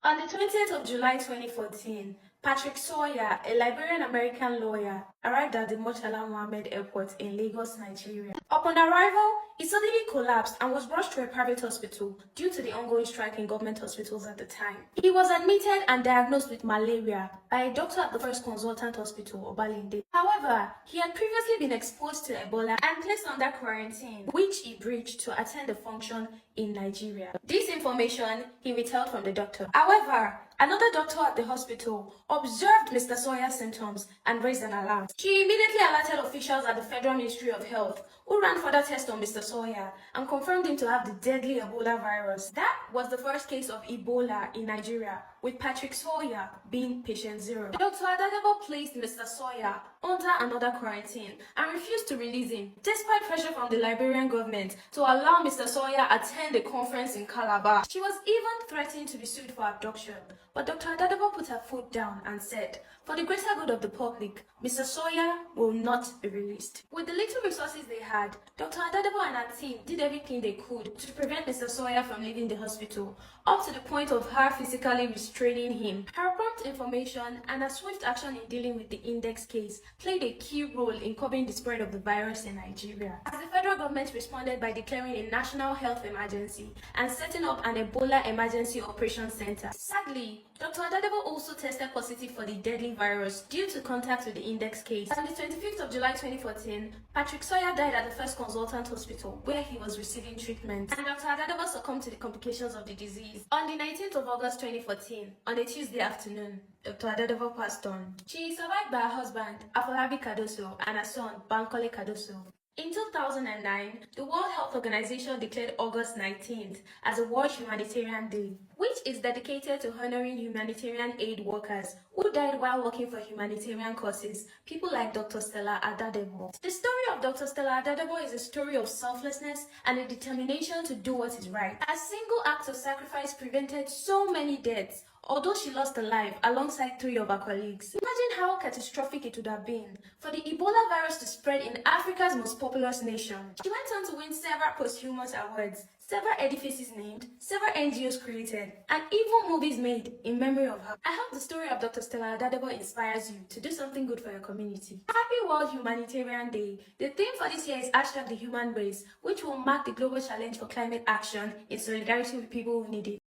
On the 20th of July 2014, Patrick Sawyer, a Liberian-American lawyer, arrived at the Murtala Mohammed Airport in Lagos, Nigeria. Upon arrival, he suddenly collapsed and was rushed to a private hospital due to the ongoing strike in government hospitals at the time. He was admitted and diagnosed with malaria by a doctor at the First Consultant Hospital, Obalende. However, he had previously been exposed to Ebola and placed under quarantine, which he breached to attend a function in Nigeria. This information he withheld from the doctor. However, another doctor at the hospital observed Mr. Sawyer's symptoms and raised an alarm. She immediately alerted officials at the Federal Ministry of Health, who ran further tests on Mr. Sawyer and confirmed him to have the deadly Ebola virus. That was the first case of Ebola in Nigeria, with Patrick Sawyer being patient zero. Dr. Adadebo placed Mr. Sawyer under another quarantine and refused to release him, despite pressure from the Liberian government to allow Mr. Sawyer attend a conference in Calabar. She was even threatened to be sued for abduction, but Dr. Adadebo put her foot down and said, "For the greater good of the public, Mr. Sawyer will not be released." With the little resources they had, Dr. Adadebo and her team did everything they could to prevent Mr. Sawyer from leaving the hospital, up to the point of her physically restraining him. Her prompt information and her swift action in dealing with the index case played a key role in curbing the spread of the virus in Nigeria, as the federal government responded by declaring a national health emergency and setting up an Ebola emergency operations center. Sadly, Dr. Adadebo also tested positive for the deadly virus due to contact with the index case. On the 25th of July 2014, Patrick Sawyer died at the First Consultant Hospital, where he was receiving treatment, and Dr. Adadebo succumbed to the complications of the disease. On the 19th of August 2014, on a Tuesday afternoon, Dr. Adadebo passed on. She is survived by her husband, Afolabi Kadoso, and her son, Bankole Kadoso. In 2009, the World Health Organization declared August 19th as a World Humanitarian Day, which is dedicated to honoring humanitarian aid workers who died while working for humanitarian causes, people like Dr. Stella Adadebo. The story of Dr. Stella Adadebo is a story of selflessness and a determination to do what is right. A single act of sacrifice prevented so many deaths, although she lost her life alongside 3 of her colleagues. Imagine how catastrophic it would have been for the Ebola virus to spread in Africa's most populous nation. She went on to win several posthumous awards, several edifices named, several NGOs created, and even movies made in memory of her. I hope the story of Dr. Stella Adadebo inspires you to do something good for your community. Happy World Humanitarian Day. The theme for this year is #The Human Race, which will mark the global challenge for climate action in solidarity with people who need it.